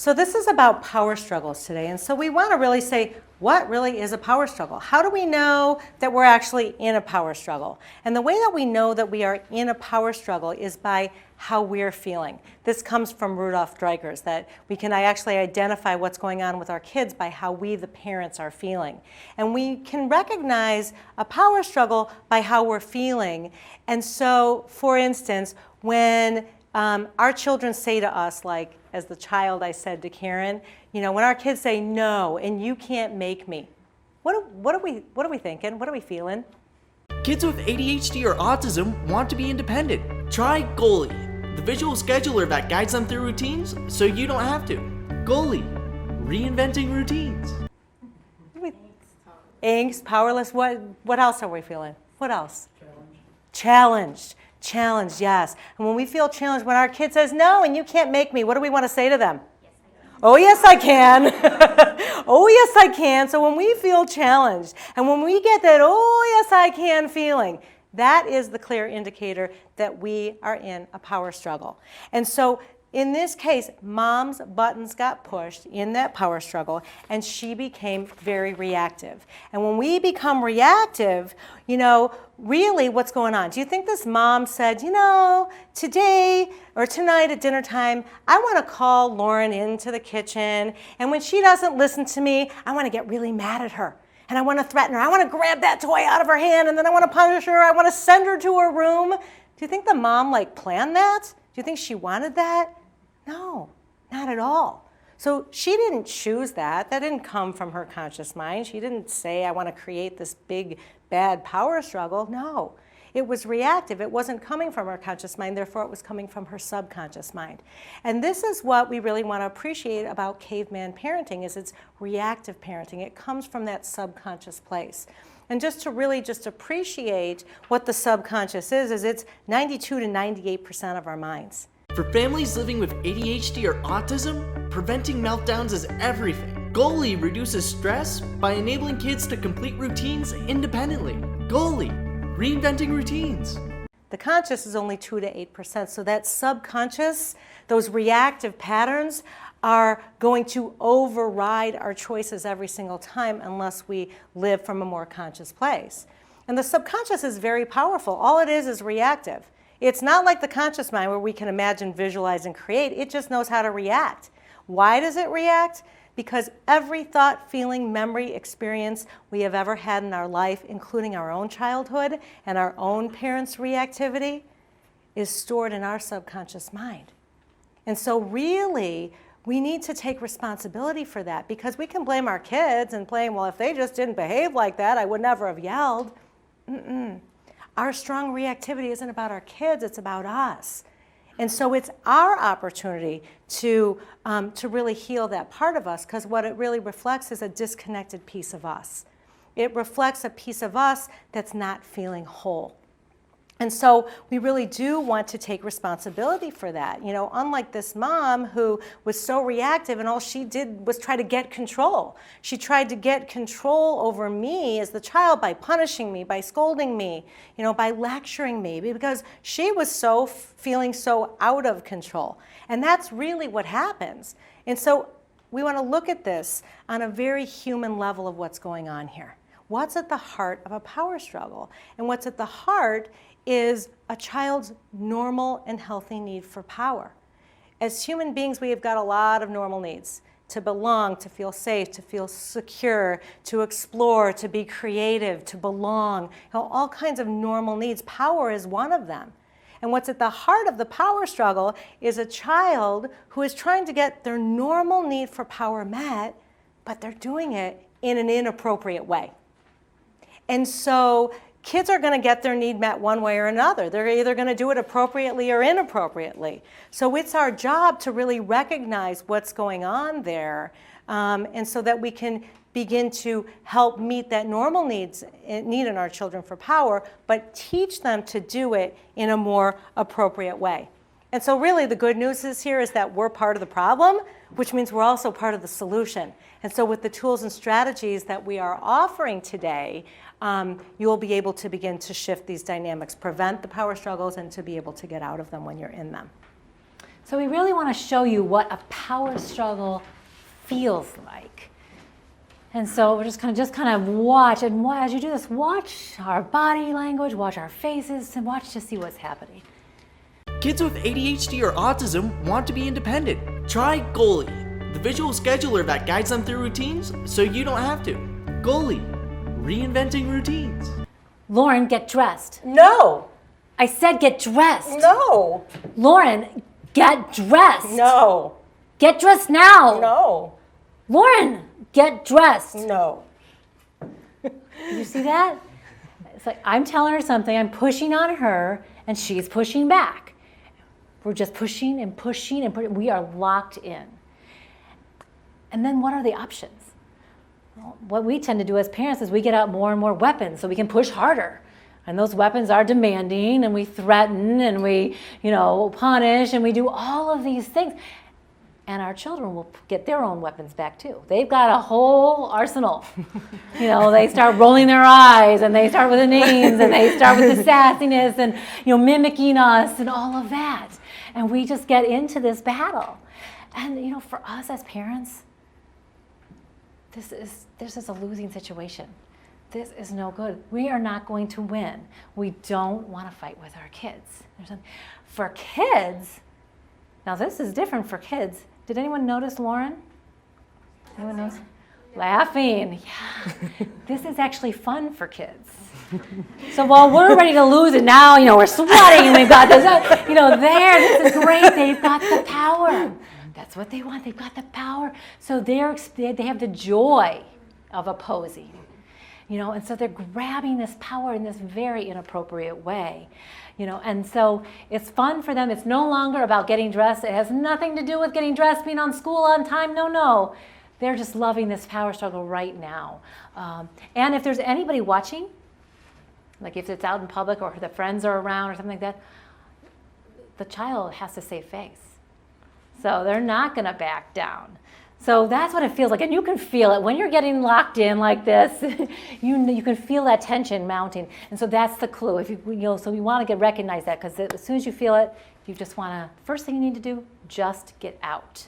So this is about power struggles today. And so we want to really say, what really is a power struggle? How do we know that we're actually in a power struggle? And the way that we know that we are in a power struggle is by how we're feeling. This comes from Rudolf Dreikurs, that we can actually identify what's going on with our kids by how we, the parents, are feeling. And we can recognize a power struggle by how we're feeling. And so, for instance, when our children say to us, like, as the child I said to Karen, you know, when our kids say no and you can't make me, what are we thinking? What are we feeling? Kids with ADHD or autism want to be independent. Try Goalie, the visual scheduler that guides them through routines so you don't have to. Goalie, reinventing routines. Angst, powerless. What else are we feeling? What else? Challenged. Challenged, yes. And when we feel challenged, when our kid says no and you can't make me, what do we want to say to them? Oh, yes, I can. Oh, yes, I can. So when we feel challenged and when we get that, oh, yes, I can feeling, that is the clear indicator that we are in a power struggle. And so in this case, Mom's buttons got pushed in that power struggle, and she became very reactive. And when we become reactive, you know, really what's going on? Do you think this mom said, you know, today or tonight at dinner time, I want to call Lauren into the kitchen, and when she doesn't listen to me, I want to get really mad at her. And I want to threaten her. I want to grab that toy out of her hand, and then I want to punish her. I want to send her to her room. Do you think the mom planned that? Do you think she wanted that? No, not at all. So she didn't choose that. That didn't come from her conscious mind. She didn't say, I want to create this big, bad power struggle. No, it was reactive. It wasn't coming from her conscious mind. Therefore, it was coming from her subconscious mind. And this is what we really want to appreciate about caveman parenting, is it's reactive parenting. It comes from that subconscious place. And just to really just appreciate what the subconscious is it's 92 to 98% of our minds. For families living with ADHD or autism, preventing meltdowns is everything. Goalie reduces stress by enabling kids to complete routines independently. Goalie, reinventing routines. The conscious is only 2 to 8%, so that subconscious, those reactive patterns, are going to override our choices every single time unless we live from a more conscious place. And the subconscious is very powerful. All it is reactive. It's not like the conscious mind where we can imagine, visualize, and create. It just knows how to react. Why does it react? Because every thought, feeling, memory, experience we have ever had in our life, including our own childhood and our own parents' reactivity, is stored in our subconscious mind. And so really, we need to take responsibility for that, because we can blame our kids and blame, well, if they just didn't behave like that, I would never have yelled. Our strong reactivity isn't about our kids, it's about us. And so it's our opportunity to really heal that part of us, because what it really reflects is a disconnected piece of us. It reflects a piece of us that's not feeling whole. And so we really do want to take responsibility for that. You know, unlike this mom who was so reactive and all she did was try to get control. She tried to get control over me as the child by punishing me, by scolding me, you know, by lecturing me, because she was feeling so out of control. And that's really what happens. And so we want to look at this on a very human level of what's going on here. What's at the heart of a power struggle? And what's at the heart is a child's normal and healthy need for power. As human beings, we have got a lot of normal needs: to belong, to feel safe, to feel secure, to explore, to be creative, to belong, you know, all kinds of normal needs. Power is one of them. And what's at the heart of the power struggle is a child who is trying to get their normal need for power met, but they're doing it in an inappropriate way. And so kids are going to get their need met one way or another. They're either going to do it appropriately or inappropriately. So it's our job to really recognize what's going on there, and so that we can begin to help meet that normal need in our children for power, but teach them to do it in a more appropriate way. And so really the good news is that we're part of the problem, which means we're also part of the solution. And so with the tools and strategies that we are offering today, you will be able to begin to shift these dynamics, prevent the power struggles, and to be able to get out of them when you're in them. So we really want to show you what a power struggle feels like. And so we're just kind of watch, and as you do this, watch our body language, watch our faces, and watch to see what's happening. Kids with ADHD or autism want to be independent. Try Goalie, the visual scheduler that guides them through routines so you don't have to. Goalie, reinventing routines. Lauren, get dressed. No. I said get dressed. No. Lauren, get dressed. No. Get dressed now. No. Lauren, get dressed. No. Did you see that? It's like I'm telling her something, I'm pushing on her, and she's pushing back. We're just pushing and pushing and pushing. We are locked in. And then what are the options? Well, what we tend to do as parents is we get out more and more weapons so we can push harder. And those weapons are demanding, and we threaten, and we, punish, and we do all of these things. And our children will get their own weapons back too. They've got a whole arsenal. They start rolling their eyes, and they start with the names, and they start with the sassiness, and mimicking us, and all of that. And we just get into this battle. And for us as parents, this is a losing situation. This is no good. We are not going to win. We don't want to fight with our kids. For kids, now this is different for kids. Did anyone notice Lauren? Anyone notice? Laughing. Yeah. This is actually fun for kids. So while we're ready to lose it now, we're sweating and we've got this, this is great. They've got the power. That's what they want. They've got the power. So they have the joy of opposing. And so they're grabbing this power in this very inappropriate way. And so it's fun for them. It's no longer about getting dressed. It has nothing to do with getting dressed, being on school on time. No. They're just loving this power struggle right now. And if there's anybody watching, like if it's out in public or the friends are around or something like that, the child has to save face. So they're not going to back down. So that's what it feels like, and you can feel it when you're getting locked in like this. You can feel that tension mounting, and so that's the clue. If so we want to recognize that, because as soon as you feel it, you just want to. First thing you need to do, just get out.